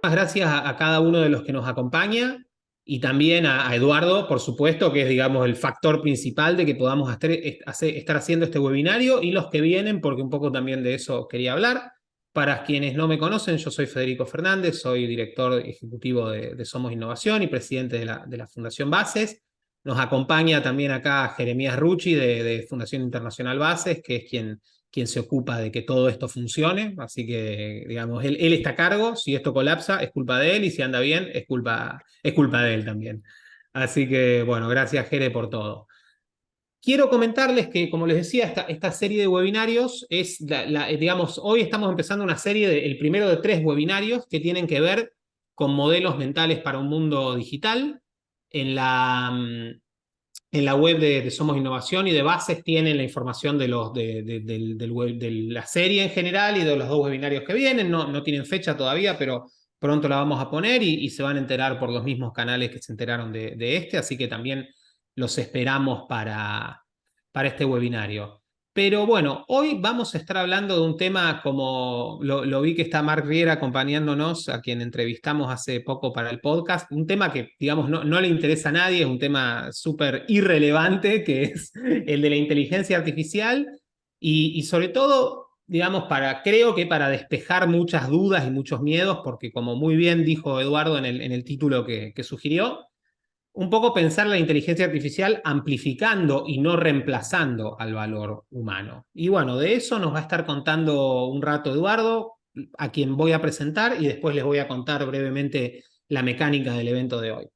Gracias a cada uno de los que nos acompaña y también a Eduardo, por supuesto, que es, digamos, el factor principal de que podamos estar haciendo este webinario y los que vienen, porque un poco también de eso quería hablar. Para quienes no me conocen, yo soy Federico Fernández, soy director ejecutivo de Somos Innovación y presidente de la Fundación Bases. Nos acompaña también acá Jeremías Rucci de Fundación Internacional Bases, que es quien se ocupa de que todo esto funcione. Así que, digamos, él está a cargo. Si esto colapsa, es culpa de él. Y si anda bien, es culpa de él también. Así que, bueno, gracias, Jere, por todo. Quiero comentarles que, como les decía, esta serie de webinarios es, digamos, hoy estamos empezando una serie, el primero de 3 webinarios que tienen que ver con modelos mentales para un mundo digital. En la, en la web de Somos Innovación y de Bases tienen la información de la serie en general y de los 2 webinarios que vienen. No tienen fecha todavía, pero pronto la vamos a poner y se van a enterar por los mismos canales que se enteraron de este, así que también los esperamos para este webinario. Pero bueno, hoy vamos a estar hablando de un tema como lo vi que está Marc Riera acompañándonos, a quien entrevistamos hace poco para el podcast, un tema que, digamos, no le interesa a nadie, es un tema súper irrelevante, que es el de la inteligencia artificial y sobre todo, digamos, creo que para despejar muchas dudas y muchos miedos, porque como muy bien dijo Eduardo en el título que sugirió, un poco pensar la inteligencia artificial amplificando y no reemplazando al valor humano. Y bueno, de eso nos va a estar contando un rato Eduardo, a quien voy a presentar y después les voy a contar brevemente la mecánica del evento de hoy.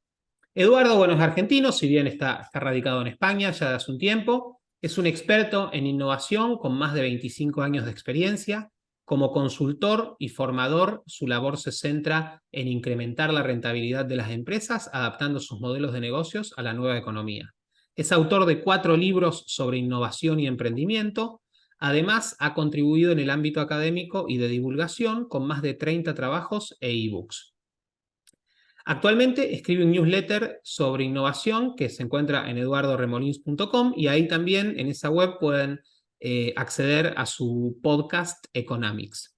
Eduardo, bueno, es argentino, si bien está radicado en España ya de hace un tiempo. Es un experto en innovación con más de 25 años de experiencia. Como consultor y formador, su labor se centra en incrementar la rentabilidad de las empresas, adaptando sus modelos de negocios a la nueva economía. Es autor de 4 libros sobre innovación y emprendimiento. Además, ha contribuido en el ámbito académico y de divulgación con más de 30 trabajos e ebooks. Actualmente escribe un newsletter sobre innovación que se encuentra en eduardoremolins.com y ahí también en esa web pueden acceder a su podcast Economics.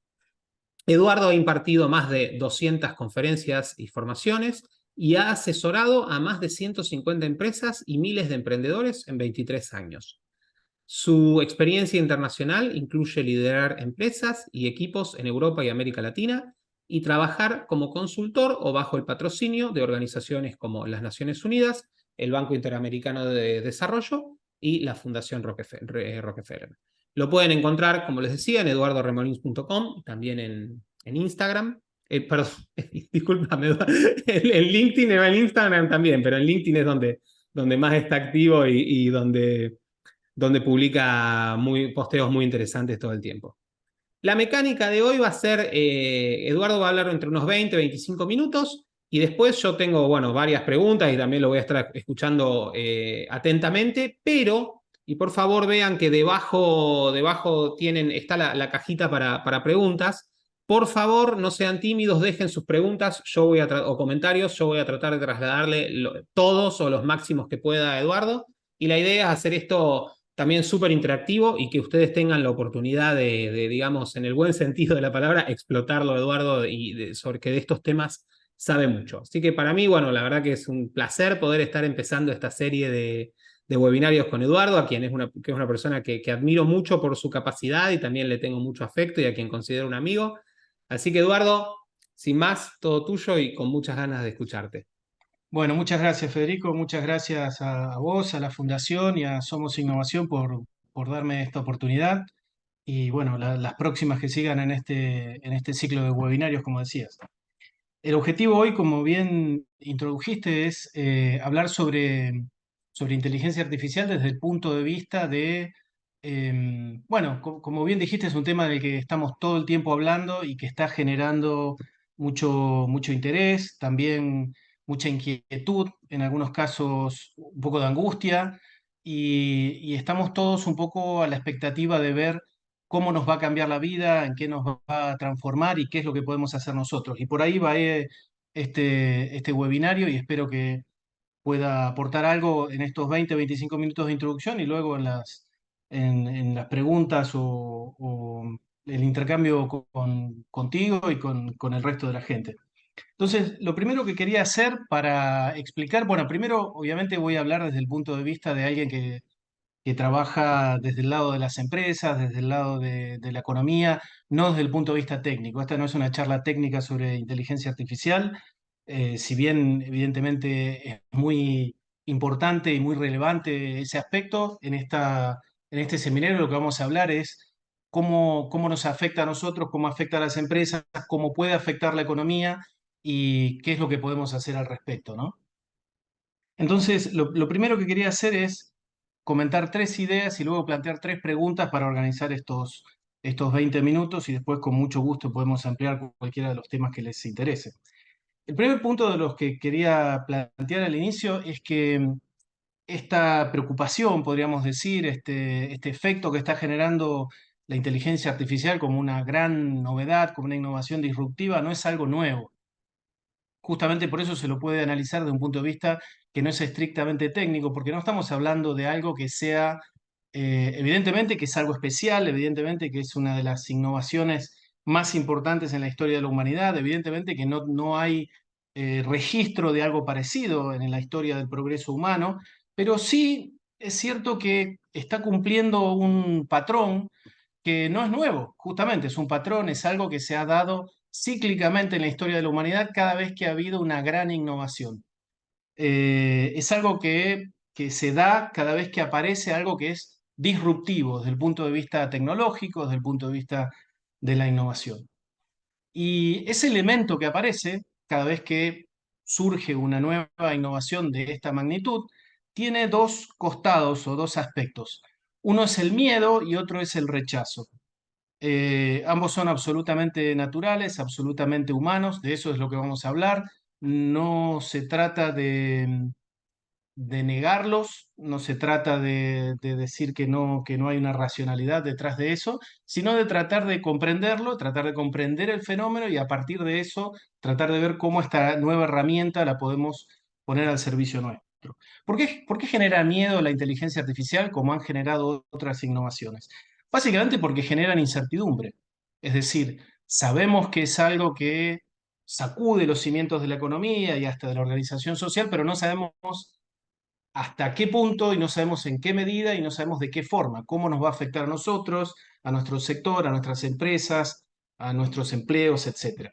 Eduardo ha impartido más de 200 conferencias y formaciones y ha asesorado a más de 150 empresas y miles de emprendedores en 23 años. Su experiencia internacional incluye liderar empresas y equipos en Europa y América Latina y trabajar como consultor o bajo el patrocinio de organizaciones como las Naciones Unidas, el Banco Interamericano de Desarrollo y la Fundación Rockefeller. Lo pueden encontrar, como les decía, en eduardoremolins.com, también en Instagram. Perdón, discúlpame, en LinkedIn, en Instagram también, pero en LinkedIn es donde más está activo y donde publica posteos muy interesantes todo el tiempo. La mecánica de hoy va a ser, Eduardo va a hablar entre unos 20-25 minutos y después yo tengo, bueno, varias preguntas y también lo voy a estar escuchando atentamente, pero, y por favor vean que debajo está la cajita para preguntas. Por favor, no sean tímidos, dejen sus preguntas o comentarios, yo voy a tratar de trasladarle todos o los máximos que pueda a Eduardo. Y la idea es hacer esto también súper interactivo y que ustedes tengan la oportunidad digamos, en el buen sentido de la palabra, explotarlo, Eduardo, sobre que de estos temas sabe mucho. Así que para mí, bueno, la verdad que es un placer poder estar empezando esta serie de webinarios con Eduardo, que es una persona que admiro mucho por su capacidad y también le tengo mucho afecto y a quien considero un amigo. Así que, Eduardo, sin más, todo tuyo y con muchas ganas de escucharte. Bueno, muchas gracias Federico, muchas gracias a vos, a la Fundación y a Somos Innovación por darme esta oportunidad y bueno, las próximas que sigan en este ciclo de webinarios, como decías. El objetivo hoy, como bien introdujiste, es hablar sobre inteligencia artificial desde el punto de vista bueno, como bien dijiste, es un tema del que estamos todo el tiempo hablando y que está generando mucho interés, también mucha inquietud, en algunos casos un poco de angustia, y estamos todos un poco a la expectativa de ver cómo nos va a cambiar la vida, en qué nos va a transformar y qué es lo que podemos hacer nosotros. Y por ahí va este webinario y espero que pueda aportar algo en estos 20-25 minutos de introducción y luego en las preguntas o el intercambio contigo y con el resto de la gente. Entonces, lo primero que quería hacer para explicar, bueno, primero obviamente voy a hablar desde el punto de vista de alguien que trabaja desde el lado de las empresas, desde el lado de la economía, no desde el punto de vista técnico. Esta no es una charla técnica sobre inteligencia artificial, si bien evidentemente es muy importante y muy relevante ese aspecto, en este seminario lo que vamos a hablar es cómo nos afecta a nosotros, cómo afecta a las empresas, cómo puede afectar la economía y qué es lo que podemos hacer al respecto, ¿no? Entonces, lo primero que quería hacer es comentar tres ideas y luego plantear tres preguntas para organizar estos 20 minutos y después con mucho gusto podemos ampliar cualquiera de los temas que les interese. El primer punto de los que quería plantear al inicio es que esta preocupación, podríamos decir, este efecto que está generando la inteligencia artificial como una gran novedad, como una innovación disruptiva, no es algo nuevo. Justamente por eso se lo puede analizar de un punto de vista que no es estrictamente técnico, porque no estamos hablando de algo que sea, evidentemente que es algo especial, evidentemente que es una de las innovaciones más importantes en la historia de la humanidad, evidentemente que no hay registro de algo parecido en la historia del progreso humano, pero sí es cierto que está cumpliendo un patrón que no es nuevo, justamente es un patrón, es algo que se ha dado cíclicamente en la historia de la humanidad cada vez que ha habido una gran innovación. Es algo que se da cada vez que aparece algo que es disruptivo desde el punto de vista tecnológico, desde el punto de vista de la innovación. Y ese elemento que aparece cada vez que surge una nueva innovación de esta magnitud, tiene dos costados o dos aspectos. Uno es el miedo y otro es el rechazo. Ambos son absolutamente naturales, absolutamente humanos, de eso es lo que vamos a hablar. No se trata de negarlos, no se trata de decir que no hay una racionalidad detrás de eso, sino de tratar de comprenderlo, tratar de comprender el fenómeno y a partir de eso tratar de ver cómo esta nueva herramienta la podemos poner al servicio nuestro. Por qué genera miedo la inteligencia artificial como han generado otras innovaciones? Básicamente porque generan incertidumbre. Es decir, sabemos que es algo que sacude los cimientos de la economía y hasta de la organización social, pero no sabemos hasta qué punto y no sabemos en qué medida y no sabemos de qué forma, cómo nos va a afectar a nosotros, a nuestro sector, a nuestras empresas, a nuestros empleos, etcétera.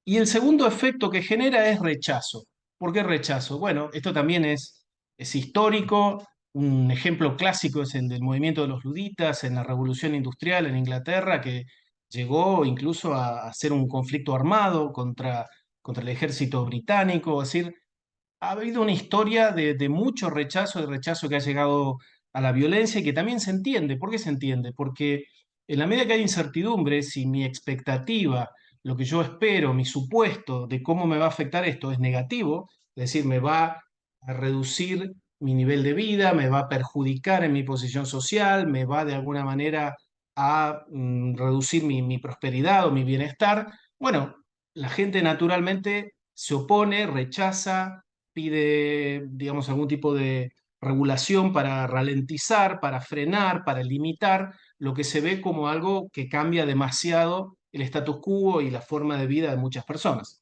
Y el segundo efecto que genera es rechazo. ¿Por qué rechazo? Bueno, esto también es histórico. Un ejemplo clásico es el del movimiento de los luditas en la Revolución Industrial en Inglaterra, que llegó incluso a ser un conflicto armado contra el ejército británico. Es decir, ha habido una historia de mucho rechazo, de rechazo que ha llegado a la violencia y que también se entiende. ¿Por qué se entiende? Porque en la medida que hay incertidumbre, si mi expectativa, lo que yo espero, mi supuesto de cómo me va a afectar esto es negativo, es decir, me va a reducir mi nivel de vida, me va a perjudicar en mi posición social, me va de alguna manera a reducir mi prosperidad o mi bienestar, bueno, la gente naturalmente se opone, rechaza, pide, digamos, algún tipo de regulación para ralentizar, para frenar, para limitar lo que se ve como algo que cambia demasiado el status quo y la forma de vida de muchas personas.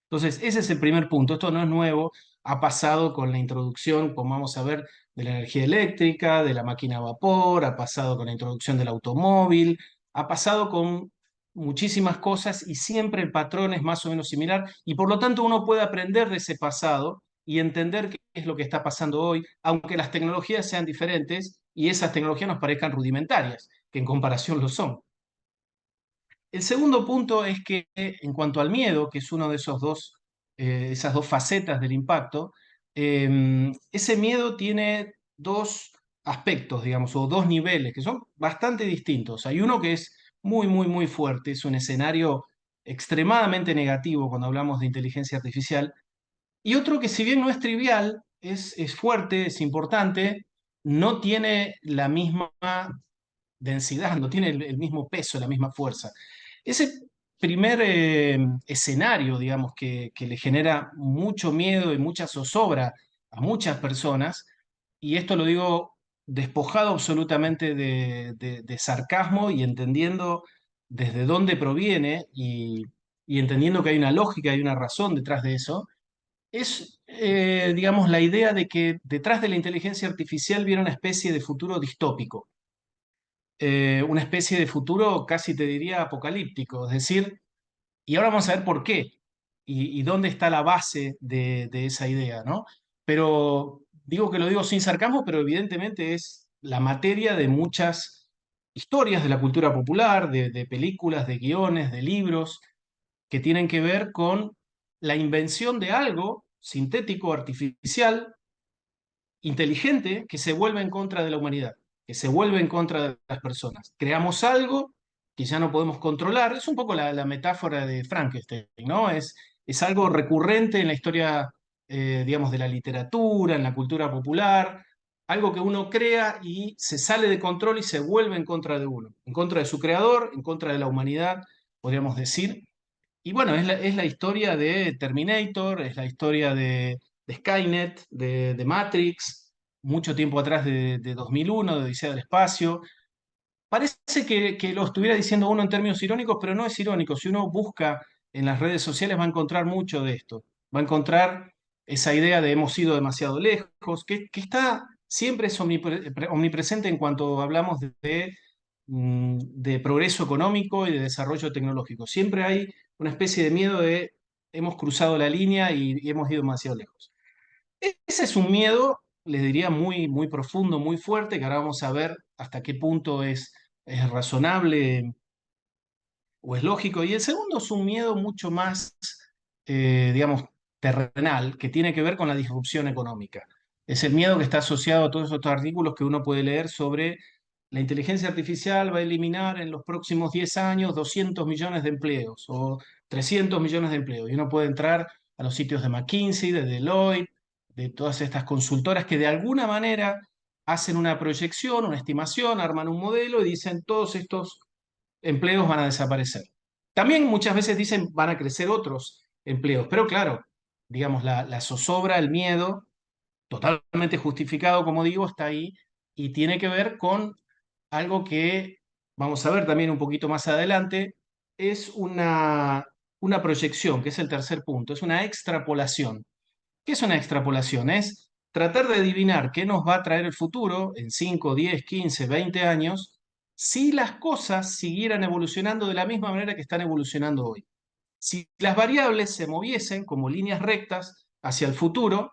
Entonces, ese es el primer punto. Esto no es nuevo, ha pasado con la introducción, como vamos a ver, de la energía eléctrica, de la máquina a vapor, ha pasado con la introducción del automóvil, ha pasado con muchísimas cosas y siempre el patrón es más o menos similar y por lo tanto uno puede aprender de ese pasado y entender qué es lo que está pasando hoy, aunque las tecnologías sean diferentes y esas tecnologías nos parezcan rudimentarias, que en comparación lo son. El segundo punto es que en cuanto al miedo, que es uno de esas dos facetas del impacto, ese miedo tiene dos aspectos, digamos, o dos niveles que son bastante distintos. Hay uno que es muy, muy, muy fuerte, es un escenario extremadamente negativo cuando hablamos de inteligencia artificial, y otro que si bien no es trivial, es fuerte, es importante, no tiene la misma densidad, no tiene el mismo peso, la misma fuerza. Ese primer escenario, digamos, que le genera mucho miedo y mucha zozobra a muchas personas, y esto lo digo despojado absolutamente de sarcasmo y entendiendo desde dónde proviene y entendiendo que hay una lógica y una razón detrás de eso, es, digamos, la idea de que detrás de la inteligencia artificial viene una especie de futuro distópico, una especie de futuro casi te diría apocalíptico, es decir, y ahora vamos a ver por qué y dónde está la base de esa idea, ¿no? Pero digo que lo digo sin sarcasmo, pero evidentemente es la materia de muchas historias de la cultura popular, de películas, de guiones, de libros, que tienen que ver con la invención de algo sintético, artificial, inteligente, que se vuelve en contra de la humanidad, que se vuelve en contra de las personas. Creamos algo que ya no podemos controlar. Es un poco la metáfora de Frankenstein, ¿no? Es algo recurrente en la historia, digamos, de la literatura, en la cultura popular, algo que uno crea y se sale de control y se vuelve en contra de uno, en contra de su creador, en contra de la humanidad, podríamos decir. Y bueno, es la historia de Terminator, es la historia de Skynet, de Matrix, mucho tiempo atrás de 2001, de Odisea del Espacio. Parece que lo estuviera diciendo uno en términos irónicos, pero no es irónico. Si uno busca en las redes sociales va a encontrar mucho de esto. Va a encontrar esa idea de hemos ido demasiado lejos, que está siempre es omnipresente en cuanto hablamos de progreso económico y de desarrollo tecnológico. Siempre hay una especie de miedo de hemos cruzado la línea y hemos ido demasiado lejos. Ese es un miedo, les diría, muy, muy profundo, muy fuerte, que ahora vamos a ver hasta qué punto es razonable o es lógico. Y el segundo es un miedo mucho más, digamos, terrenal, que tiene que ver con la disrupción económica. Es el miedo que está asociado a todos estos artículos que uno puede leer sobre la inteligencia artificial va a eliminar en los próximos 10 años 200 millones de empleos o 300 millones de empleos. Y uno puede entrar a los sitios de McKinsey, de Deloitte, de todas estas consultoras que de alguna manera hacen una proyección, una estimación, arman un modelo y dicen todos estos empleos van a desaparecer. También muchas veces dicen van a crecer otros empleos, pero claro, digamos, la zozobra, el miedo, totalmente justificado, como digo, está ahí y tiene que ver con algo que vamos a ver también un poquito más adelante, es una proyección, que es el tercer punto, es una extrapolación. ¿Qué es una extrapolación? Es tratar de adivinar qué nos va a traer el futuro en 5, 10, 15, 20 años si las cosas siguieran evolucionando de la misma manera que están evolucionando hoy. Si las variables se moviesen como líneas rectas hacia el futuro,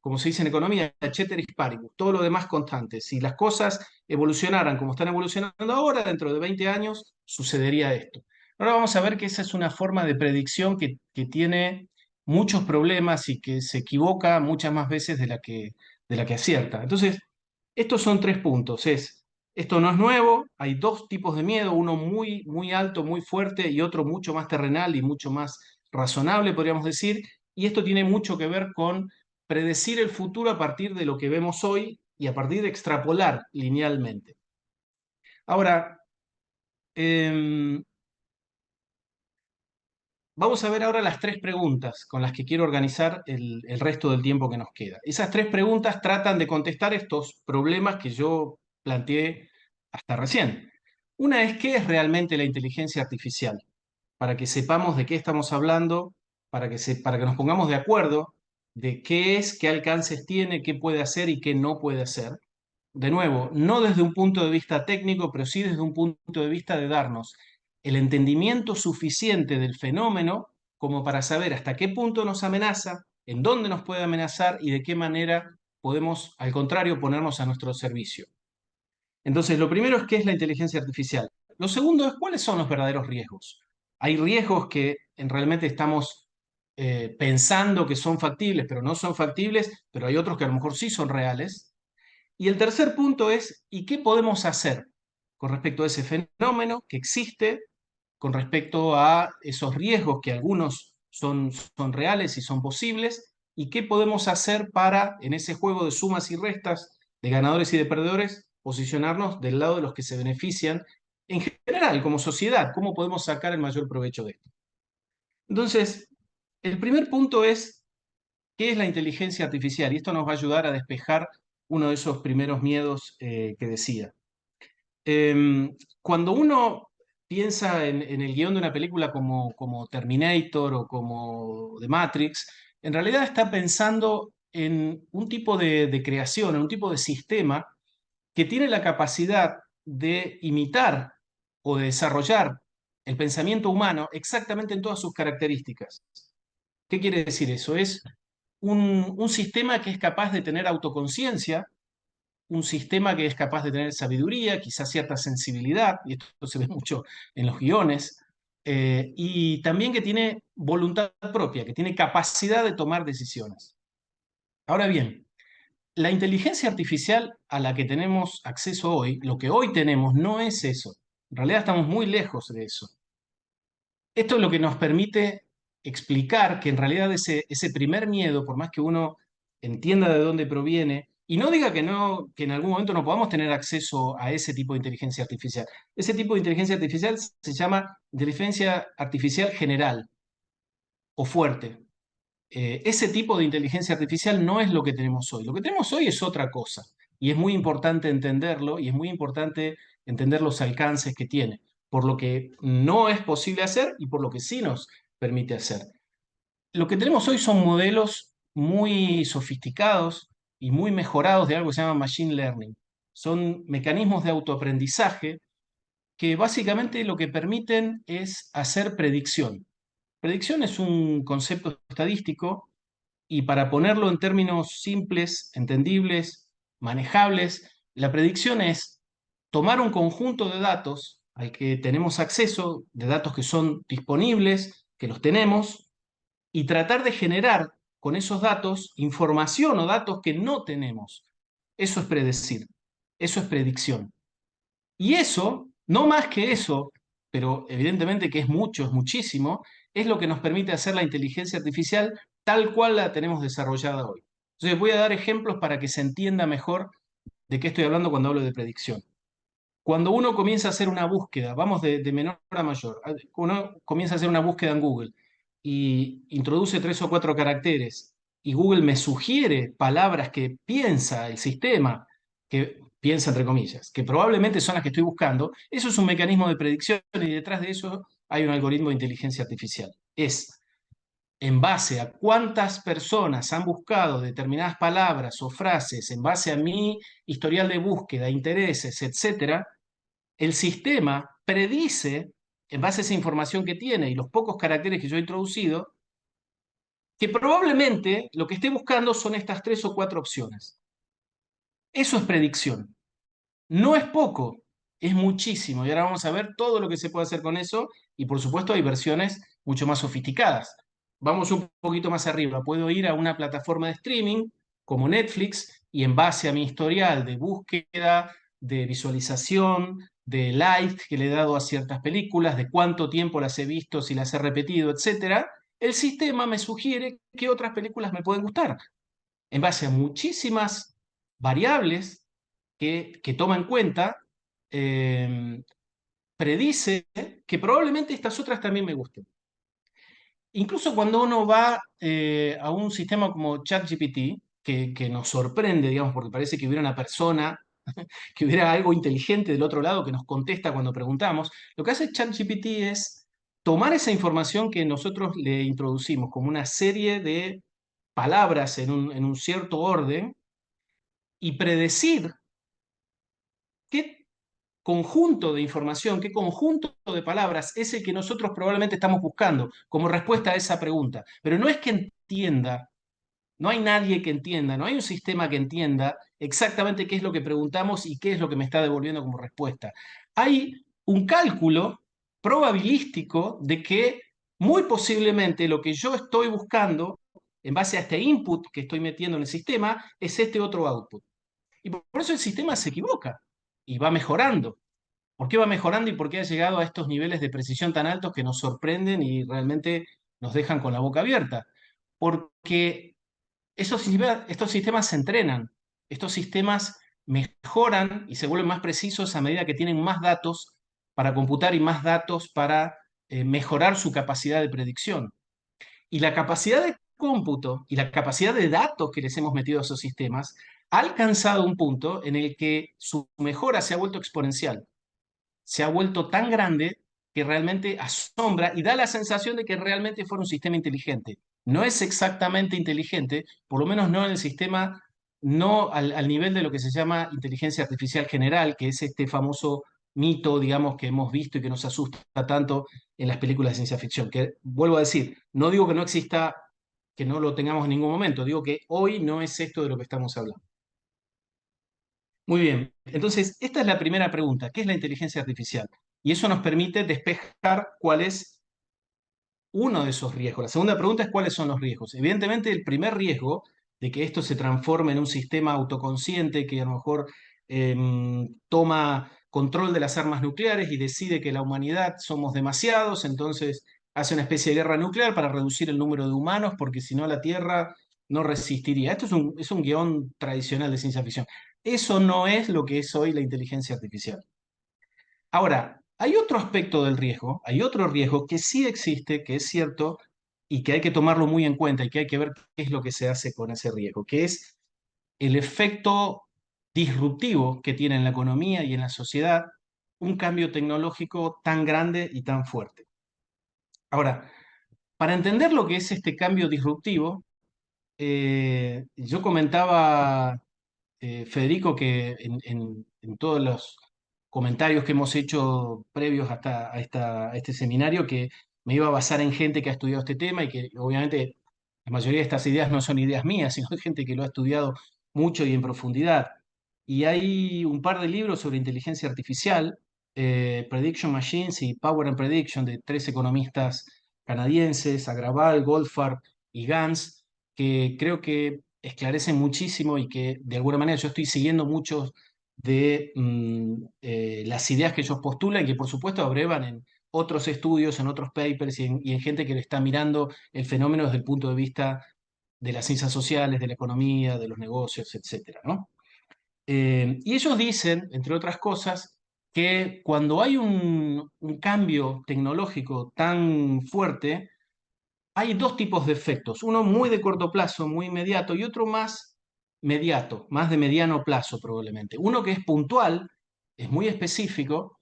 como se dice en economía, ceteris paribus, todo lo demás constante. Si las cosas evolucionaran como están evolucionando ahora, dentro de 20 años sucedería esto. Ahora vamos a ver que esa es una forma de predicción que tiene muchos problemas y que se equivoca muchas más veces de la que acierta. Entonces, estos son tres puntos. Esto no es nuevo, hay dos tipos de miedo, uno muy, muy alto, muy fuerte y otro mucho más terrenal y mucho más razonable, podríamos decir. Y esto tiene mucho que ver con predecir el futuro a partir de lo que vemos hoy y a partir de extrapolar linealmente. Ahora, em, vamos a ver ahora las tres preguntas con las que quiero organizar el resto del tiempo que nos queda. Esas tres preguntas tratan de contestar estos problemas que yo planteé hasta recién. Una es, ¿qué es realmente la inteligencia artificial? Para que sepamos de qué estamos hablando, para que nos pongamos de acuerdo de qué es, qué alcances tiene, qué puede hacer y qué no puede hacer. De nuevo, no desde un punto de vista técnico, pero sí desde un punto de vista de darnos el entendimiento suficiente del fenómeno como para saber hasta qué punto nos amenaza, en dónde nos puede amenazar y de qué manera podemos, al contrario, ponernos a nuestro servicio. Entonces, lo primero es qué es la inteligencia artificial. Lo segundo es cuáles son los verdaderos riesgos. Hay riesgos que realmente estamos pensando que son factibles, pero no son factibles, pero hay otros que a lo mejor sí son reales. Y el tercer punto es, ¿y qué podemos hacer con respecto a ese fenómeno que existe, con respecto a esos riesgos que algunos son reales y son posibles? ¿Y qué podemos hacer para, en ese juego de sumas y restas, de ganadores y de perdedores, posicionarnos del lado de los que se benefician en general, como sociedad? ¿Cómo podemos sacar el mayor provecho de esto? Entonces, el primer punto es, ¿qué es la inteligencia artificial? Y esto nos va a ayudar a despejar uno de esos primeros miedos que decía. Cuando uno piensa en el guión de una película como Terminator o como The Matrix, en realidad está pensando en un tipo de creación, en un tipo de sistema que tiene la capacidad de imitar o de desarrollar el pensamiento humano exactamente en todas sus características. ¿Qué quiere decir eso? Es un sistema que es capaz de tener autoconciencia, un sistema que es capaz de tener sabiduría, quizás cierta sensibilidad, y esto se ve mucho en los guiones, y también que tiene voluntad propia, que tiene capacidad de tomar decisiones. Ahora bien, la inteligencia artificial a la que tenemos acceso hoy, lo que hoy tenemos no es eso. En realidad estamos muy lejos de eso. Esto es lo que nos permite explicar que en realidad ese primer miedo, por más que uno entienda de dónde proviene, y no diga que no, que en algún momento no podamos tener acceso a ese tipo de inteligencia artificial. Ese tipo de inteligencia artificial se llama inteligencia artificial general o fuerte. Ese tipo de inteligencia artificial no es lo que tenemos hoy. Lo que tenemos hoy es otra cosa. Y es muy importante entenderlo y es muy importante entender los alcances que tiene, por lo que no es posible hacer y por lo que sí nos permite hacer. Lo que tenemos hoy son modelos muy sofisticados y muy mejorados de algo que se llama machine learning. Son mecanismos de autoaprendizaje que básicamente lo que permiten es hacer predicción. Predicción es un concepto estadístico y para ponerlo en términos simples, entendibles, manejables, la predicción es tomar un conjunto de datos al que tenemos acceso, de datos que son disponibles, que los tenemos, y tratar de generar con esos datos información o datos que no tenemos. Eso es predecir, eso es predicción. Y eso, no más que eso, pero evidentemente que es mucho, es muchísimo, es lo que nos permite hacer la inteligencia artificial tal cual la tenemos desarrollada hoy. Entonces voy a dar ejemplos para que se entienda mejor de qué estoy hablando cuando hablo de predicción. Cuando uno comienza a hacer una búsqueda, vamos de menor a mayor, uno comienza a hacer una búsqueda en Google y introduce 3 o 4 caracteres y Google me sugiere palabras que piensa el sistema, que piensa entre comillas, que probablemente son las que estoy buscando, eso es un mecanismo de predicción y detrás de eso hay un algoritmo de inteligencia artificial. Es en base a cuántas personas han buscado determinadas palabras o frases, en base a mi historial de búsqueda, intereses, etcétera, el sistema predice, en base a esa información que tiene y los pocos caracteres que yo he introducido, que probablemente lo que esté buscando son estas 3 o 4 opciones. Eso es predicción. No es poco, es muchísimo. Y ahora vamos a ver todo lo que se puede hacer con eso. Y por supuesto hay versiones mucho más sofisticadas. Vamos un poquito más arriba. Puedo ir a una plataforma de streaming como Netflix y en base a mi historial de búsqueda, de visualización, de like que le he dado a ciertas películas, de cuánto tiempo las he visto, si las he repetido, etcétera, el sistema me sugiere qué otras películas me pueden gustar. En base a muchísimas variables que toma en cuenta, eh, predice que probablemente estas otras también me gusten. Incluso cuando uno va a un sistema como ChatGPT, que nos sorprende, digamos, porque parece que hubiera una persona, que hubiera algo inteligente del otro lado que nos contesta cuando preguntamos, lo que hace ChatGPT es tomar esa información que nosotros le introducimos como una serie de palabras en un cierto orden y predecir qué conjunto de información, qué conjunto de palabras es el que nosotros probablemente estamos buscando como respuesta a esa pregunta. Pero no es que entienda, no hay nadie que entienda, no hay un sistema que entienda exactamente qué es lo que preguntamos y qué es lo que me está devolviendo como respuesta. Hay un cálculo probabilístico de que muy posiblemente lo que yo estoy buscando en base a este input que estoy metiendo en el sistema es este otro output. Y por eso el sistema se equivoca y va mejorando. ¿Por qué va mejorando y por qué ha llegado a estos niveles de precisión tan altos que nos sorprenden y realmente nos dejan con la boca abierta? Porque estos sistemas se entrenan, estos sistemas mejoran y se vuelven más precisos a medida que tienen más datos para computar y más datos para mejorar su capacidad de predicción. Y la capacidad de cómputo y la capacidad de datos que les hemos metido a esos sistemas ha alcanzado un punto en el que su mejora se ha vuelto exponencial, se ha vuelto tan grande que realmente asombra y da la sensación de que realmente fuera un sistema inteligente. No es exactamente inteligente, por lo menos no en el sistema, no al nivel de lo que se llama inteligencia artificial general, que es este famoso mito, digamos, que hemos visto y que nos asusta tanto en las películas de ciencia ficción. Que vuelvo a decir, no digo que no exista, que no lo tengamos en ningún momento, digo que hoy no es esto de lo que estamos hablando. Muy bien, entonces esta es la primera pregunta, ¿qué es la inteligencia artificial? Y eso nos permite despejar cuál es uno de esos riesgos. La segunda pregunta es cuáles son los riesgos. Evidentemente, el primer riesgo de que esto se transforme en un sistema autoconsciente que a lo mejor toma control de las armas nucleares y decide que la humanidad somos demasiados, entonces hace una especie de guerra nuclear para reducir el número de humanos, porque si no la Tierra no resistiría. Esto es un guión tradicional de ciencia ficción. Eso no es lo que es hoy la inteligencia artificial. Ahora, hay otro aspecto del riesgo, hay otro riesgo que sí existe, que es cierto, y que hay que tomarlo muy en cuenta y que hay que ver qué es lo que se hace con ese riesgo, que es el efecto disruptivo que tiene en la economía y en la sociedad un cambio tecnológico tan grande y tan fuerte. Ahora, para entender lo que es este cambio disruptivo, yo comentaba Federico, que en todos los comentarios que hemos hecho previos hasta a este seminario, que me iba a basar en gente que ha estudiado este tema y que obviamente la mayoría de estas ideas no son ideas mías, sino de gente que lo ha estudiado mucho y en profundidad. Y hay un par de libros sobre inteligencia artificial, Prediction Machines y Power and Prediction, de tres economistas canadienses, Agrawal, Goldfarb y Gans, que creo que esclarecen muchísimo y que de alguna manera yo estoy siguiendo muchos de las ideas que ellos postulan y que por supuesto abrevan en otros estudios, en otros papers y en gente que le está mirando el fenómeno desde el punto de vista de las ciencias sociales, de la economía, de los negocios, etcétera, ¿no? Y ellos dicen, entre otras cosas, que cuando hay un cambio tecnológico tan fuerte, hay dos tipos de efectos, uno muy de corto plazo, muy inmediato, y otro más mediato, más de mediano plazo probablemente. Uno que es puntual, es muy específico,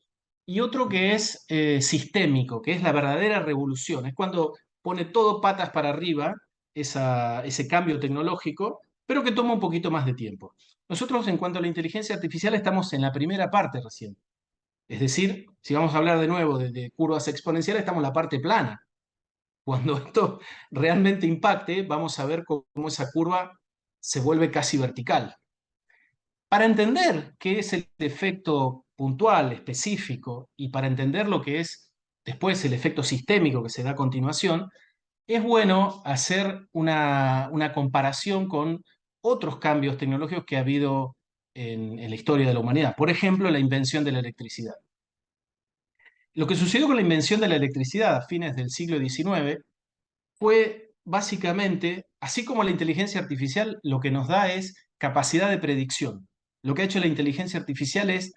y otro que es sistémico, que es la verdadera revolución. Es cuando pone todo patas para arriba ese cambio tecnológico, pero que toma un poquito más de tiempo. Nosotros, en cuanto a la inteligencia artificial, estamos en la primera parte recién. Es decir, si vamos a hablar de nuevo de curvas exponenciales, estamos en la parte plana. Cuando esto realmente impacte, vamos a ver cómo esa curva se vuelve casi vertical. Para entender qué es el efecto puntual, específico, y para entender lo que es después el efecto sistémico que se da a continuación, es bueno hacer una comparación con otros cambios tecnológicos que ha habido en la historia de la humanidad. Por ejemplo, la invención de la electricidad. Lo que sucedió con la invención de la electricidad a fines del siglo XIX fue básicamente, así como la inteligencia artificial, lo que nos da es capacidad de predicción. Lo que ha hecho la inteligencia artificial es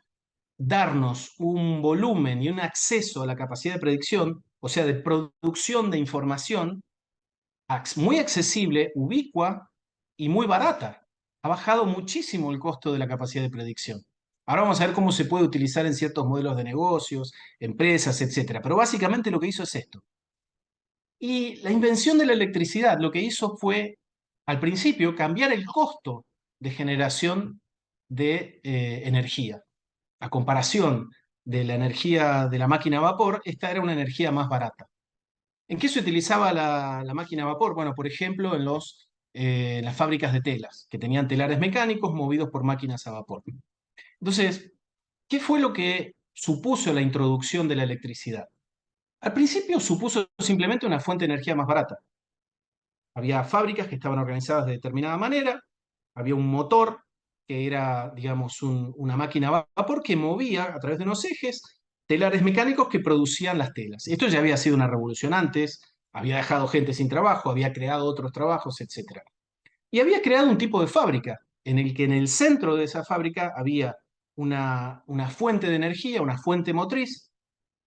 darnos un volumen y un acceso a la capacidad de predicción, o sea, de producción de información muy accesible, ubicua y muy barata. Ha bajado muchísimo el costo de la capacidad de predicción. Ahora vamos a ver cómo se puede utilizar en ciertos modelos de negocios, empresas, etcétera. Pero básicamente lo que hizo es esto. Y la invención de la electricidad lo que hizo fue, al principio, cambiar el costo de generación de energía. A comparación de la energía de la máquina a vapor, esta era una energía más barata. ¿En qué se utilizaba la máquina a vapor? Bueno, por ejemplo, en las fábricas de telas, que tenían telares mecánicos movidos por máquinas a vapor. Entonces, ¿qué fue lo que supuso la introducción de la electricidad? Al principio supuso simplemente una fuente de energía más barata. Había fábricas que estaban organizadas de determinada manera, había un motor que era, digamos, una máquina a vapor que movía a través de unos ejes telares mecánicos que producían las telas. Esto ya había sido una revolución antes, había dejado gente sin trabajo, había creado otros trabajos, etc. Y había creado un tipo de fábrica en el que en el centro de esa fábrica había una fuente de energía, una fuente motriz,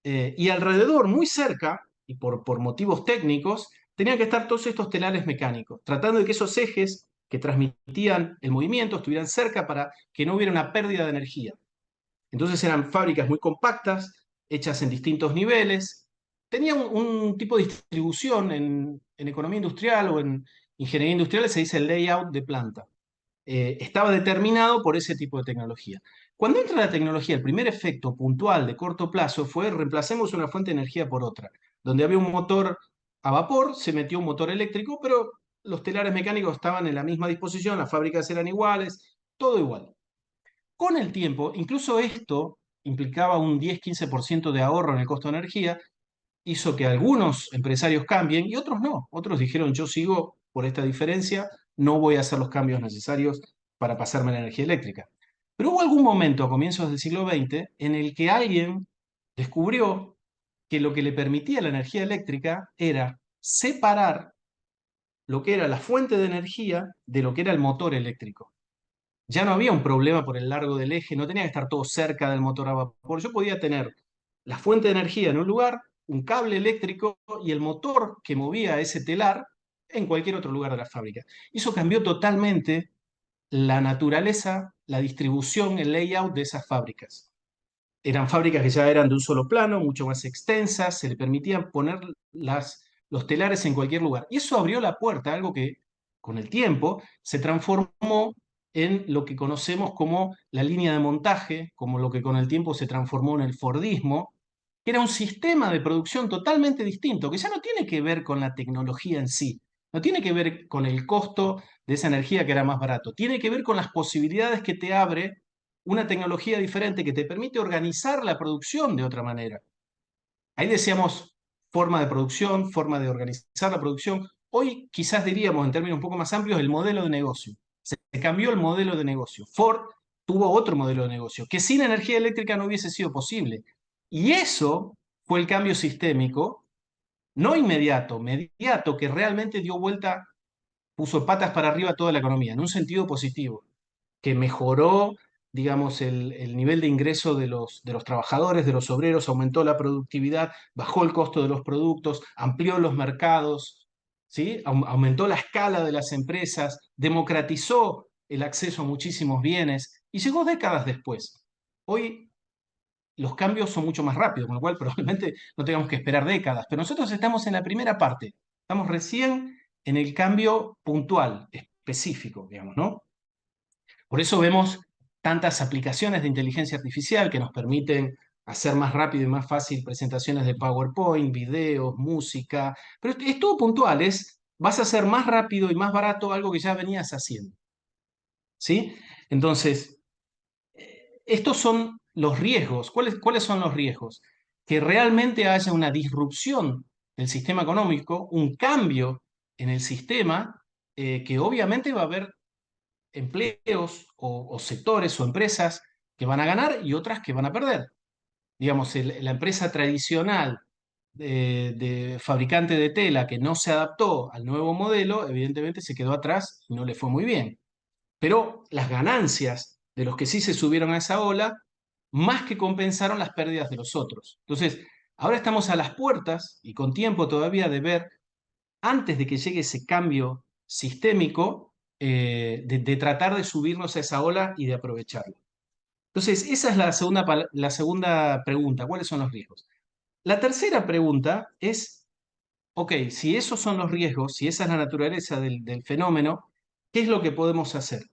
y alrededor, muy cerca, y por motivos técnicos, tenían que estar todos estos telares mecánicos, tratando de que esos ejes que transmitían el movimiento, estuvieran cerca para que no hubiera una pérdida de energía. Entonces eran fábricas muy compactas, hechas en distintos niveles, tenían un tipo de distribución en economía industrial o en ingeniería industrial, se dice el layout de planta. Estaba determinado por ese tipo de tecnología. Cuando entra la tecnología, el primer efecto puntual de corto plazo fue reemplacemos una fuente de energía por otra. Donde había un motor a vapor, se metió un motor eléctrico, pero los telares mecánicos estaban en la misma disposición, las fábricas eran iguales, todo igual. Con el tiempo, incluso esto implicaba un 10-15% de ahorro en el costo de energía, hizo que algunos empresarios cambien y otros no. Otros dijeron, yo sigo por esta diferencia, no voy a hacer los cambios necesarios para pasarme la energía eléctrica. Pero hubo algún momento a comienzos del siglo XX en el que alguien descubrió que lo que le permitía la energía eléctrica era separar lo que era la fuente de energía de lo que era el motor eléctrico. Ya no había un problema por el largo del eje, no tenía que estar todo cerca del motor a vapor. Yo podía tener la fuente de energía en un lugar, un cable eléctrico y el motor que movía ese telar en cualquier otro lugar de la fábrica. Eso cambió totalmente la naturaleza, la distribución, el layout de esas fábricas. Eran fábricas que ya eran de un solo plano, mucho más extensas, se le permitían poner los telares en cualquier lugar. Y eso abrió la puerta a algo que con el tiempo se transformó en lo que conocemos como la línea de montaje, como lo que con el tiempo se transformó en el Fordismo, que era un sistema de producción totalmente distinto, que ya no tiene que ver con la tecnología en sí, no tiene que ver con el costo de esa energía que era más barato, tiene que ver con las posibilidades que te abre una tecnología diferente que te permite organizar la producción de otra manera. Ahí decíamos forma de producción, forma de organizar la producción. Hoy quizás diríamos en términos un poco más amplios el modelo de negocio. Se cambió el modelo de negocio. Ford tuvo otro modelo de negocio que sin energía eléctrica no hubiese sido posible. Y eso fue el cambio sistémico, no inmediato, mediato, que realmente dio vuelta, puso patas para arriba toda la economía, en un sentido positivo que mejoró, digamos, el nivel de ingreso de los trabajadores, de los obreros, aumentó la productividad, bajó el costo de los productos, amplió los mercados, ¿sí? Aumentó la escala de las empresas, democratizó el acceso a muchísimos bienes y llegó décadas después. Hoy los cambios son mucho más rápidos, con lo cual probablemente no tengamos que esperar décadas, pero nosotros estamos en la primera parte, estamos recién en el cambio puntual, específico, digamos, ¿no? Por eso vemos tantas aplicaciones de inteligencia artificial que nos permiten hacer más rápido y más fácil presentaciones de PowerPoint, videos, música, pero es todo puntual, vas a hacer más rápido y más barato algo que ya venías haciendo, ¿sí? Entonces, estos son los riesgos. ¿Cuáles son los riesgos? Que realmente haya una disrupción del sistema económico, un cambio en el sistema, que obviamente va a haber empleos o sectores o empresas que van a ganar y otras que van a perder. Digamos, la empresa tradicional de fabricante de tela que no se adaptó al nuevo modelo, evidentemente se quedó atrás y no le fue muy bien. Pero las ganancias de los que sí se subieron a esa ola, más que compensaron las pérdidas de los otros. Entonces, ahora estamos a las puertas y con tiempo todavía de ver antes de que llegue ese cambio sistémico, de tratar de subirnos a esa ola y de aprovecharlo. Entonces, esa es la segunda pregunta, ¿cuáles son los riesgos? La tercera pregunta es, ok, si esos son los riesgos, si esa es la naturaleza del fenómeno, ¿qué es lo que podemos hacer?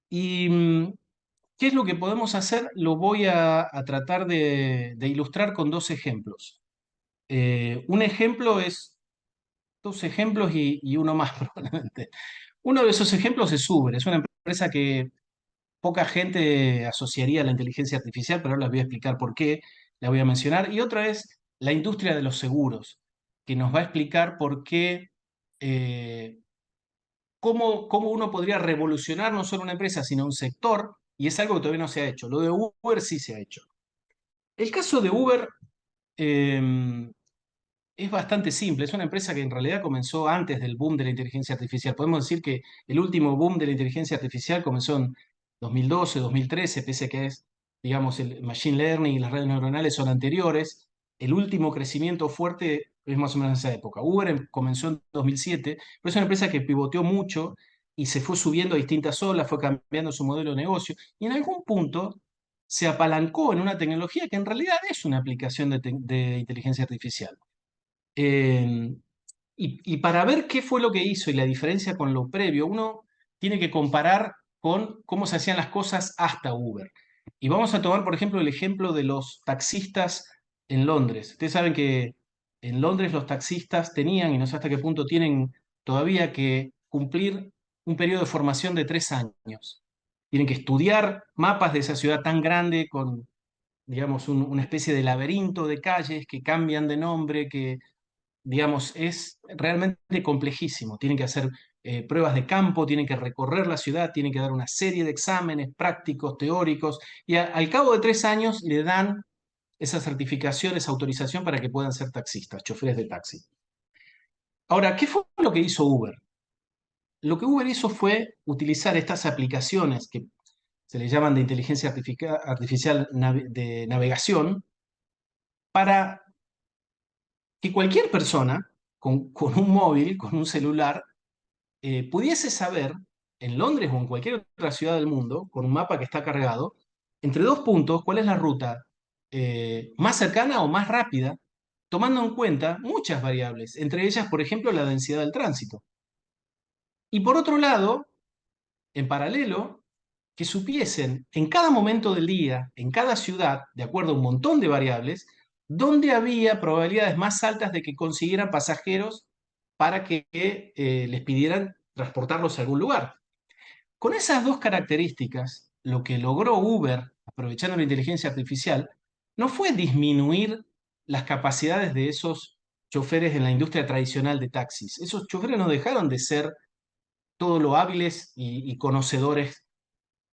Y ¿qué es lo que podemos hacer? Lo voy a tratar de ilustrar con dos ejemplos. Un ejemplo es dos ejemplos y uno más probablemente. Uno de esos ejemplos es Uber, es una empresa que poca gente asociaría a la inteligencia artificial, pero ahora les voy a explicar por qué, la voy a mencionar. Y otra es la industria de los seguros, que nos va a explicar por qué, eh, cómo uno podría revolucionar no solo una empresa, sino un sector, y es algo que todavía no se ha hecho. Lo de Uber sí se ha hecho. El caso de Uber eh, es bastante simple, es una empresa que en realidad comenzó antes del boom de la inteligencia artificial. Podemos decir que el último boom de la inteligencia artificial comenzó en 2012, 2013, pese a que es, digamos, el machine learning y las redes neuronales son anteriores. El último crecimiento fuerte es más o menos en esa época. Uber comenzó en 2007, pero es una empresa que pivoteó mucho y se fue subiendo a distintas olas, fue cambiando su modelo de negocio y en algún punto se apalancó en una tecnología que en realidad es una aplicación de inteligencia artificial. Eh, y para ver qué fue lo que hizo y la diferencia con lo previo, uno tiene que comparar con cómo se hacían las cosas hasta Uber. Y vamos a tomar, por ejemplo, el ejemplo de los taxistas en Londres. Ustedes saben que en Londres los taxistas tenían, y no sé hasta qué punto tienen todavía, que cumplir un periodo de formación de 3 años. Tienen que estudiar mapas de esa ciudad tan grande con, digamos, una especie de laberinto de calles que cambian de nombre, que digamos, es realmente complejísimo. Tienen que hacer pruebas de campo, tienen que recorrer la ciudad, tienen que dar una serie de exámenes prácticos, teóricos, y al cabo de 3 años le dan esa certificación, esa autorización para que puedan ser taxistas, choferes de taxi. Ahora, ¿qué fue lo que hizo Uber? Lo que Uber hizo fue utilizar estas aplicaciones que se le llaman de inteligencia artificial de navegación para que cualquier persona con un móvil, con un celular, pudiese saber en Londres o en cualquier otra ciudad del mundo, con un mapa que está cargado, entre dos puntos, cuál es la ruta más cercana o más rápida, tomando en cuenta muchas variables, entre ellas, por ejemplo, la densidad del tránsito. Y por otro lado, en paralelo, que supiesen en cada momento del día, en cada ciudad, de acuerdo a un montón de variables, dónde había probabilidades más altas de que consiguieran pasajeros para que les pidieran transportarlos a algún lugar. Con esas dos características, lo que logró Uber, aprovechando la inteligencia artificial, no fue disminuir las capacidades de esos choferes en la industria tradicional de taxis. Esos choferes no dejaron de ser todo lo hábiles y conocedores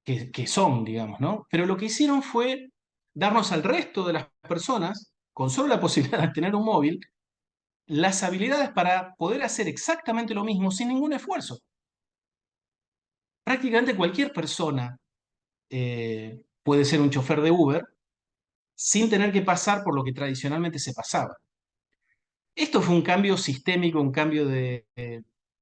que son, digamos, ¿no? Pero lo que hicieron fue darnos al resto de las personas, con solo la posibilidad de tener un móvil, las habilidades para poder hacer exactamente lo mismo sin ningún esfuerzo. Prácticamente cualquier persona puede ser un chofer de Uber sin tener que pasar por lo que tradicionalmente se pasaba. Esto fue un cambio sistémico, un cambio de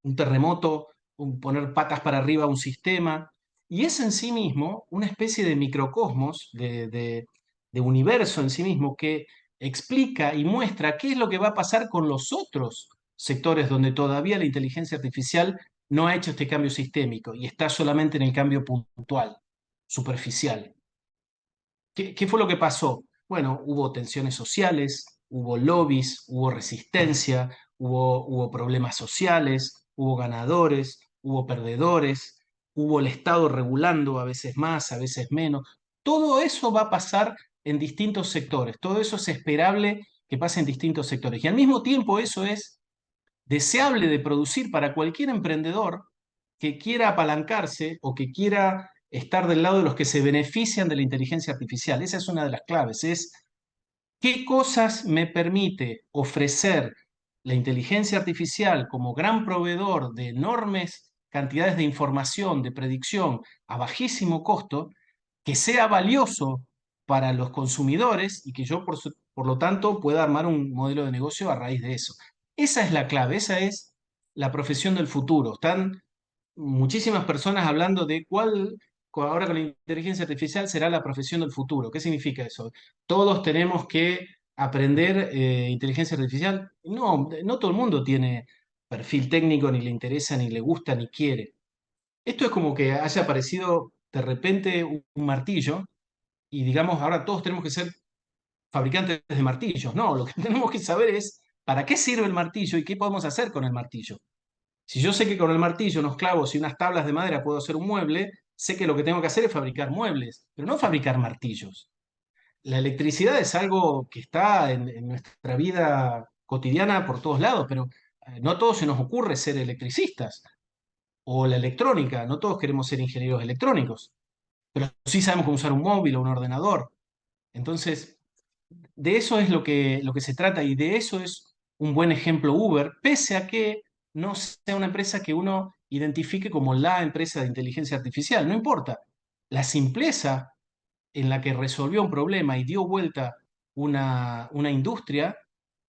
un terremoto, un poner patas para arriba a un sistema, y es en sí mismo una especie de microcosmos, de universo en sí mismo, que explica y muestra qué es lo que va a pasar con los otros sectores donde todavía la inteligencia artificial no ha hecho este cambio sistémico y está solamente en el cambio puntual, superficial. ¿Qué fue lo que pasó? Bueno, hubo tensiones sociales, hubo lobbies, hubo resistencia, hubo problemas sociales, hubo ganadores, hubo perdedores, hubo el Estado regulando a veces más, a veces menos. Todo eso va a pasar en distintos sectores, todo eso es esperable que pase en distintos sectores. Y al mismo tiempo eso es deseable de producir para cualquier emprendedor que quiera apalancarse o que quiera estar del lado de los que se benefician de la inteligencia artificial. Esa es una de las claves, es qué cosas me permite ofrecer la inteligencia artificial como gran proveedor de enormes cantidades de información, de predicción a bajísimo costo, que sea valioso para los consumidores y que yo, por lo tanto, pueda armar un modelo de negocio a raíz de eso. Esa es la clave, esa es la profesión del futuro. Están muchísimas personas hablando de ahora con la inteligencia artificial será la profesión del futuro. ¿Qué significa eso? Todos tenemos que aprender inteligencia artificial. No, no todo el mundo tiene perfil técnico, ni le interesa, ni le gusta, ni quiere. Esto es como que haya aparecido de repente un martillo y digamos, ahora todos tenemos que ser fabricantes de martillos. No, lo que tenemos que saber es para qué sirve el martillo y qué podemos hacer con el martillo. Si yo sé que con el martillo, unos clavos y unas tablas de madera puedo hacer un mueble, sé que lo que tengo que hacer es fabricar muebles, pero no fabricar martillos. La electricidad es algo que está en nuestra vida cotidiana por todos lados, pero no a todos se nos ocurre ser electricistas. O la electrónica, no todos queremos ser ingenieros electrónicos, pero sí sabemos cómo usar un móvil o un ordenador. Entonces, de eso es lo que se trata y de eso es un buen ejemplo Uber, pese a que no sea una empresa que uno identifique como la empresa de inteligencia artificial, no importa. La simpleza en la que resolvió un problema y dio vuelta una industria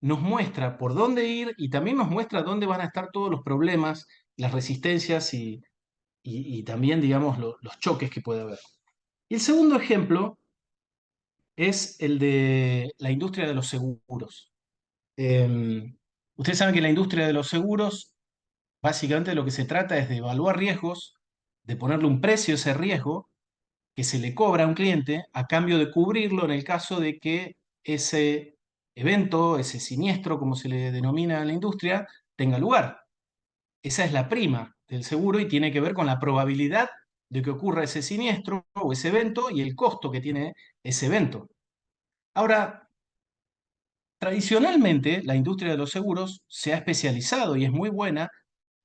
nos muestra por dónde ir y también nos muestra dónde van a estar todos los problemas, las resistencias y también, digamos, los choques que puede haber. Y el segundo ejemplo es el de la industria de los seguros. Ustedes saben que la industria de los seguros, básicamente lo que se trata es de evaluar riesgos, de ponerle un precio a ese riesgo que se le cobra a un cliente a cambio de cubrirlo en el caso de que ese evento, ese siniestro, como se le denomina en la industria, tenga lugar. Esa es la prima del seguro y tiene que ver con la probabilidad de que ocurra ese siniestro o ese evento y el costo que tiene ese evento. Ahora, tradicionalmente la industria de los seguros se ha especializado y es muy buena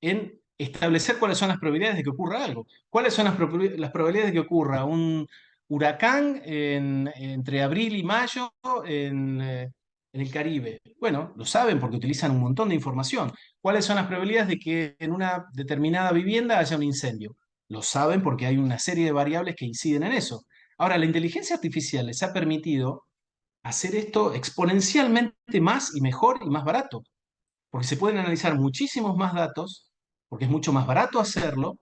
en establecer cuáles son las probabilidades de que ocurra algo. ¿Cuáles son las probabilidades de que ocurra un huracán entre abril y mayo en el Caribe? Bueno, lo saben porque utilizan un montón de información. ¿Cuáles son las probabilidades de que en una determinada vivienda haya un incendio? Lo saben porque hay una serie de variables que inciden en eso. Ahora, la inteligencia artificial les ha permitido hacer esto exponencialmente más y mejor y más barato porque se pueden analizar muchísimos más datos, porque es mucho más barato hacerlo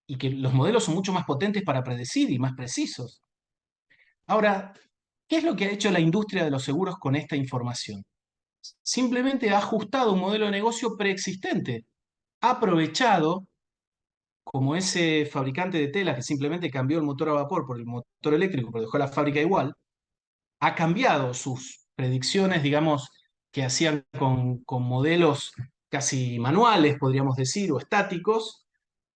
y que los modelos son mucho más potentes para predecir y más precisos. Ahora, ¿qué es lo que ha hecho la industria de los seguros con esta información? Simplemente ha ajustado un modelo de negocio preexistente, ha aprovechado como ese fabricante de telas que simplemente cambió el motor a vapor por el motor eléctrico, pero dejó la fábrica igual, ha cambiado sus predicciones, digamos, que hacían con modelos casi manuales, podríamos decir, o estáticos,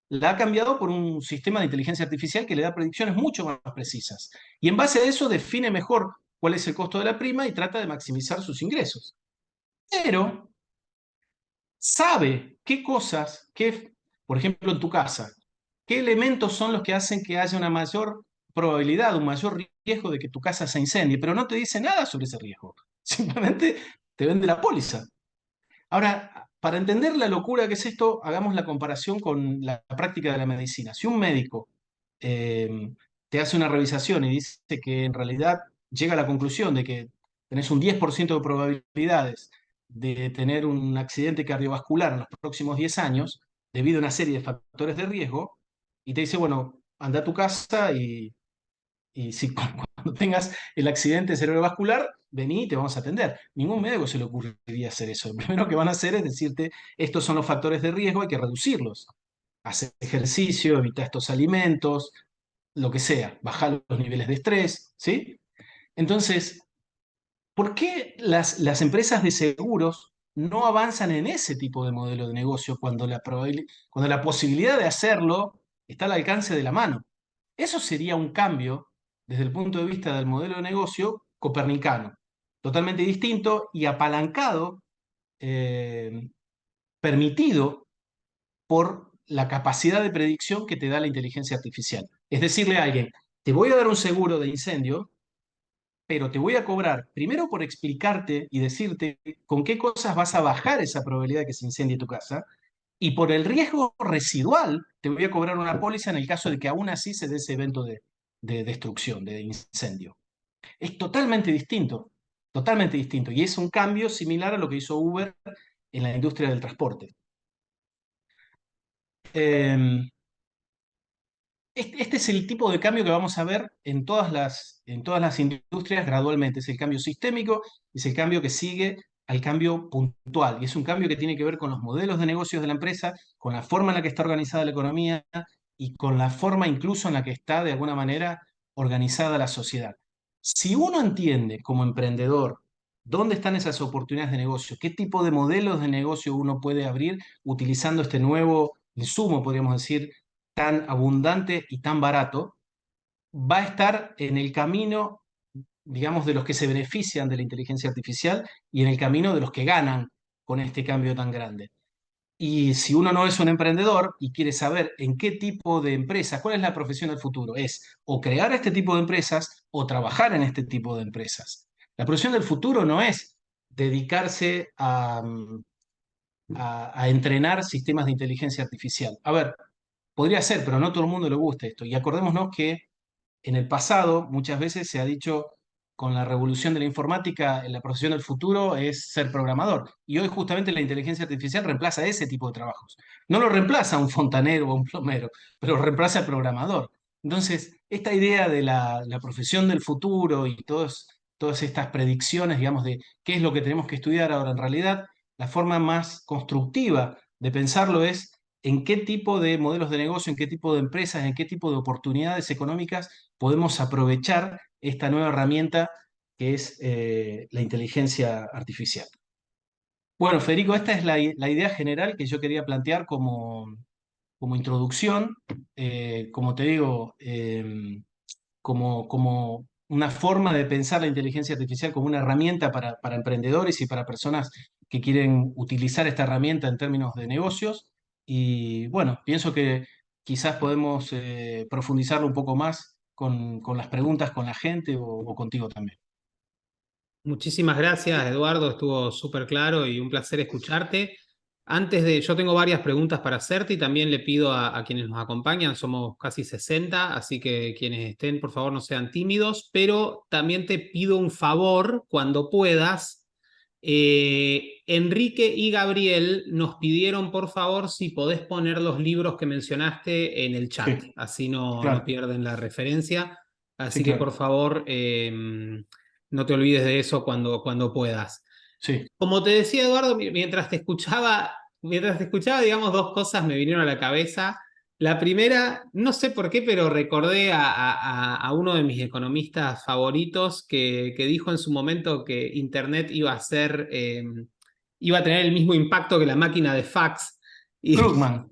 la ha cambiado por un sistema de inteligencia artificial que le da predicciones mucho más precisas. Y en base a eso define mejor cuál es el costo de la prima y trata de maximizar sus ingresos. Pero sabe qué cosas, por ejemplo, en tu casa, qué elementos son los que hacen que haya una mayor probabilidad, un mayor riesgo de que tu casa se incendie, pero no te dice nada sobre ese riesgo. Simplemente te vende la póliza. Ahora, para entender la locura que es esto, hagamos la comparación con la práctica de la medicina. Si un médico eh, te hace una revisación y dice que en realidad llega a la conclusión de que tenés un 10% de probabilidades de tener un accidente cardiovascular en los próximos 10 años, debido a una serie de factores de riesgo, y te dice, bueno, anda a tu casa y si cuando tengas el accidente cerebrovascular, vení y te vamos a atender. Ningún médico se le ocurriría hacer eso. Lo primero que van a hacer es decirte, estos son los factores de riesgo, hay que reducirlos. Hacer ejercicio, evita estos alimentos, lo que sea, bajar los niveles de estrés, ¿sí? Entonces, ¿por qué las empresas de seguros no avanzan en ese tipo de modelo de negocio cuando cuando la posibilidad de hacerlo está al alcance de la mano? Eso sería un cambio desde el punto de vista del modelo de negocio copernicano, totalmente distinto y apalancado, eh, permitido por la capacidad de predicción que te da la inteligencia artificial. Es decirle a alguien, te voy a dar un seguro de incendio, pero te voy a cobrar primero por explicarte y decirte con qué cosas vas a bajar esa probabilidad de que se incendie tu casa, y por el riesgo residual te voy a cobrar una póliza en el caso de que aún así se dé ese evento de destrucción, de incendio. Es totalmente distinto, totalmente distinto. Y es un cambio similar a lo que hizo Uber en la industria del transporte. Eh, este es el tipo de cambio que vamos a ver en todas las industrias gradualmente. Es el cambio sistémico, es el cambio que sigue al cambio puntual. Y es un cambio que tiene que ver con los modelos de negocios de la empresa, con la forma en la que está organizada la economía y con la forma incluso en la que está de alguna manera organizada la sociedad. Si uno entiende como emprendedor dónde están esas oportunidades de negocio, qué tipo de modelos de negocio uno puede abrir utilizando este nuevo insumo, podríamos decir, tan abundante y tan barato, va a estar en el camino, digamos, de los que se benefician de la inteligencia artificial y en el camino de los que ganan con este cambio tan grande. Y si uno no es un emprendedor y quiere saber en qué tipo de empresas, cuál es la profesión del futuro, es o crear este tipo de empresas o trabajar en este tipo de empresas. La profesión del futuro no es dedicarse a entrenar sistemas de inteligencia artificial. A ver, podría ser, pero no todo el mundo le gusta esto. Y acordémonos que en el pasado muchas veces se ha dicho con la revolución de la informática, la profesión del futuro es ser programador. Y hoy justamente la inteligencia artificial reemplaza ese tipo de trabajos. No lo reemplaza un fontanero o un plomero, pero lo reemplaza el programador. Entonces, esta idea de la profesión del futuro y todas estas predicciones, digamos, de qué es lo que tenemos que estudiar ahora, en realidad, la forma más constructiva de pensarlo es en qué tipo de modelos de negocio, en qué tipo de empresas, en qué tipo de oportunidades económicas podemos aprovechar esta nueva herramienta que es la inteligencia artificial. Bueno, Federico, esta es la idea general que yo quería plantear como introducción. Como te digo, como una forma de pensar la inteligencia artificial como una herramienta para emprendedores y para personas que quieren utilizar esta herramienta en términos de negocios. Y bueno, pienso que quizás podemos profundizarlo un poco más con las preguntas con la gente o contigo también. Muchísimas gracias, Eduardo. Estuvo súper claro y un placer escucharte. Yo tengo varias preguntas para hacerte y también le pido a quienes nos acompañan, somos casi 60, así que quienes estén, por favor, no sean tímidos, pero también te pido un favor cuando puedas. Enrique y Gabriel nos pidieron, por favor, si podés poner los libros que mencionaste en el chat, Sí, así no claro, pierden la referencia. sí, Así que, por claro, favor, no te olvides de eso cuando puedas. sí, Como te decía, Eduardo, mientras te escuchaba, digamos, dos cosas me vinieron a la cabeza. La primera, no sé por qué, pero recordé a uno de mis economistas favoritos que dijo en su momento que Internet iba a tener el mismo impacto que la máquina de fax. Y, Krugman,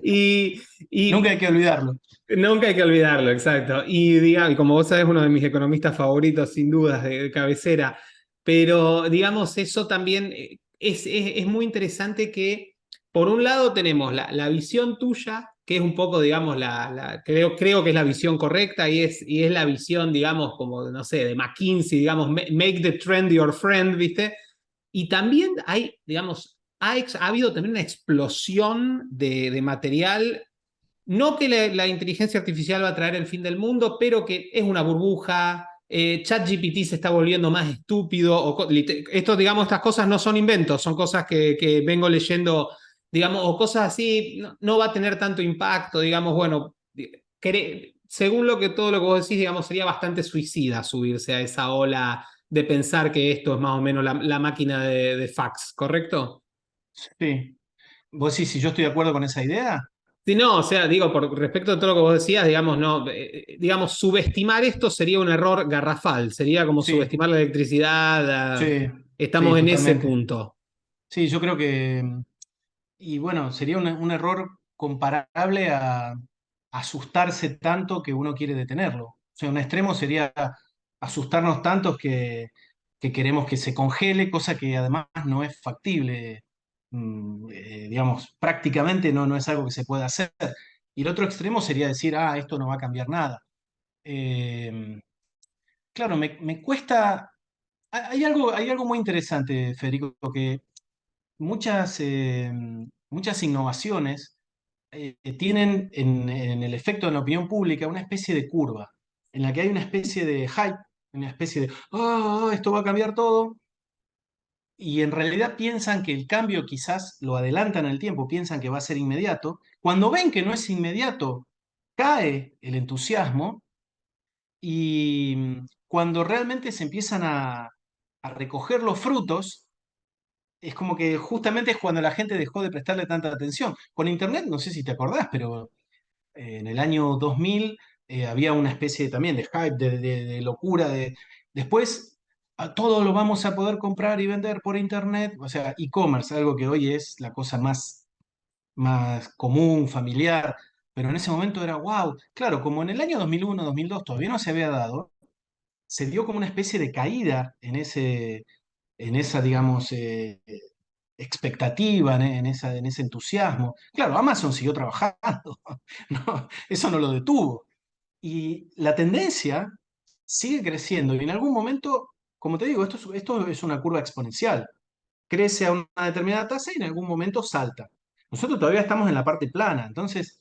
y, nunca y hay que olvidarlo. nunca hay que olvidarlo, exacto. Y como vos sabés, uno de mis economistas favoritos, sin dudas, de cabecera. Pero digamos, eso también es muy interesante que, por un lado, tenemos la visión tuya, que es un poco, digamos, creo que es la visión correcta y es la visión, digamos, como, no sé, de McKinsey, digamos, make the trend your friend, ¿viste? Y también digamos, ha habido también una explosión de material, no que la inteligencia artificial va a traer el fin del mundo, pero que es una burbuja. ChatGPT se está volviendo más estúpido. Digamos, estas cosas no son inventos, son cosas que vengo leyendo, digamos, o cosas así. No va a tener tanto impacto, digamos, bueno, según todo lo que vos decís, digamos, sería bastante suicida subirse a esa ola de pensar que esto es más o menos la máquina de fax, ¿correcto? Sí. ¿Vos sí, si yo estoy de acuerdo con esa idea? Sí, no, o sea, digo, por respecto a todo lo que vos decías, digamos, no, digamos, subestimar esto sería un error garrafal, sería como Sí, subestimar la electricidad, sí, sí, estamos en ese totalmente. punto. Sí, yo creo que, y bueno, sería un error comparable a asustarse tanto que uno quiere detenerlo. O sea, un extremo sería asustarnos tantos que queremos que se congele, cosa que además no es factible. Digamos, prácticamente no es algo que se pueda hacer. Y el otro extremo sería decir, ah, esto no va a cambiar nada. Eh, claro, me cuesta. Hay algo muy interesante, Federico, que muchas innovaciones tienen en el efecto en la opinión pública una especie de curva, en la que hay una especie de hype, una especie de, oh, esto va a cambiar todo, y en realidad piensan que el cambio quizás lo adelantan en el tiempo, piensan que va a ser inmediato. Cuando ven que no es inmediato, cae el entusiasmo y cuando realmente se empiezan a recoger los frutos, es como que justamente es cuando la gente dejó de prestarle tanta atención. Con Internet, no sé si te acordás, pero en el año 2000 había una especie también de hype, de locura, después todo lo vamos a poder comprar y vender por Internet, o sea, e-commerce, algo que hoy es la cosa más común, familiar, pero en ese momento era wow. Claro, como en el año 2001, 2002 todavía no se había dado, se dio como una especie de caída en esa, digamos, expectativa, en ese entusiasmo. Claro, Amazon siguió trabajando, no, eso no lo detuvo. Y la tendencia sigue creciendo y en algún momento, como te digo, esto es una curva exponencial. Crece a una determinada tasa y en algún momento salta. Nosotros todavía estamos en la parte plana, entonces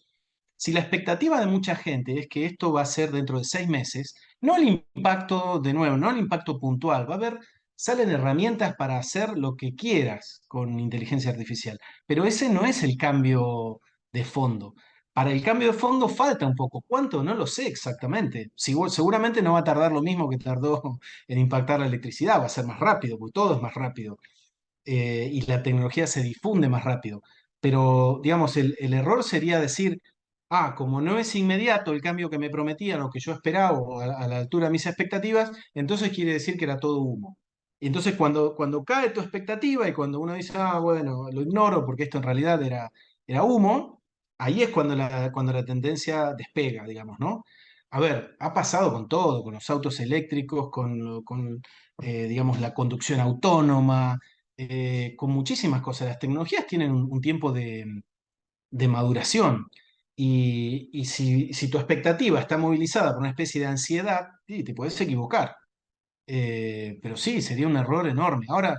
Si la expectativa de mucha gente es que esto va a ser dentro de 6 meses, no el impacto, de nuevo, no el impacto puntual, va a haber, salen herramientas para hacer lo que quieras con inteligencia artificial, pero ese no es el cambio de fondo. Para el cambio de fondo falta un poco. ¿Cuánto? No lo sé exactamente. Seguramente no va a tardar lo mismo que tardó en impactar la electricidad, va a ser más rápido, porque todo es más rápido y la tecnología se difunde más rápido. Pero, digamos, el error sería decir, como no es inmediato el cambio que me prometían o que yo esperaba o a la altura de mis expectativas, entonces quiere decir que era todo humo. Y entonces cuando cae tu expectativa y cuando uno dice, bueno, lo ignoro porque esto en realidad era humo, ahí es cuando la tendencia despega, digamos, ¿no? A ver, ha pasado con todo, con los autos eléctricos, digamos, la conducción autónoma, con muchísimas cosas. Las tecnologías tienen un tiempo de maduración. Y si tu expectativa está movilizada por una especie de ansiedad, sí, te puedes equivocar. Pero sí, sería un error enorme. Ahora,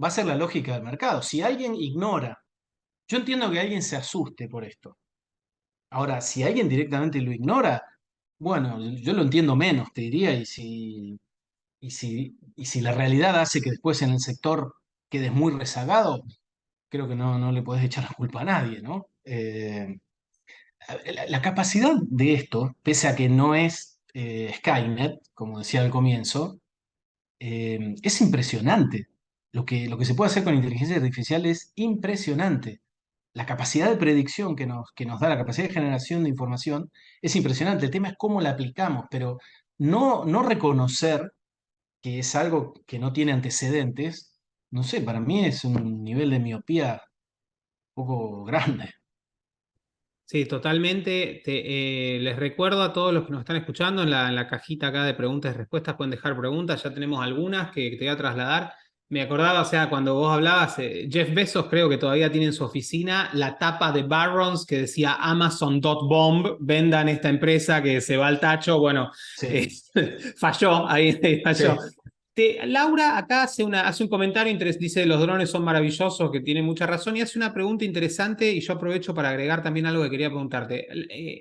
va a ser la lógica del mercado. Si alguien ignora, yo entiendo que alguien se asuste por esto. Ahora, si alguien directamente lo ignora, bueno, yo lo entiendo menos, te diría, y si la realidad hace que después en el sector quedes muy rezagado, creo que no le podés echar la culpa a nadie, ¿no? La capacidad de esto, pese a que no es Skynet, como decía al comienzo, es impresionante. Lo que se puede hacer con inteligencia artificial es impresionante. La capacidad de predicción que nos da, la capacidad de generación de información, es impresionante. El tema es cómo la aplicamos, pero no reconocer que es algo que no tiene antecedentes, no sé, para mí es un nivel de miopía un poco grande. Sí, totalmente. Les recuerdo a todos los que nos están escuchando en la cajita acá de preguntas y respuestas pueden dejar preguntas. Ya tenemos algunas que te voy a trasladar. Me acordaba, o sea, cuando vos hablabas, Jeff Bezos creo que todavía tiene en su oficina la tapa de Barron's que decía Amazon.bomb, vendan esta empresa que se va al tacho. Bueno, eh, Sí, falló, ahí falló. sí. Laura acá hace un comentario, dice los drones son maravillosos, que tiene mucha razón, y hace una pregunta interesante y yo aprovecho para agregar también algo que quería preguntarte.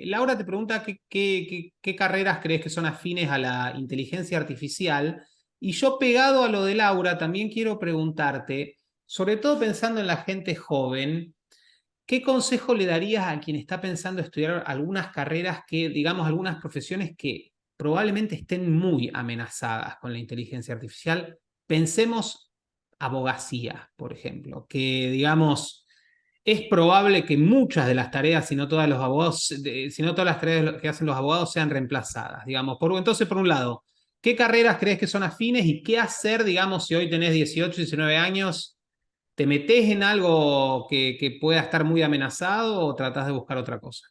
Laura te pregunta qué carreras crees que son afines a la inteligencia artificial, y yo pegado a lo de Laura también quiero preguntarte, sobre todo pensando en la gente joven, ¿qué consejo le darías a quien está pensando estudiar algunas carreras que, digamos, algunas profesiones que probablemente estén muy amenazadas con la inteligencia artificial? Pensemos abogacía, por ejemplo, que, digamos, es probable que muchas de las tareas, si no todas los abogados, si no todas las tareas que hacen los abogados sean reemplazadas, digamos. Entonces, por un lado, ¿qué carreras crees que son afines y qué hacer, digamos, si hoy tenés 18, 19 años? ¿Te metés en algo que pueda estar muy amenazado o tratás de buscar otra cosa?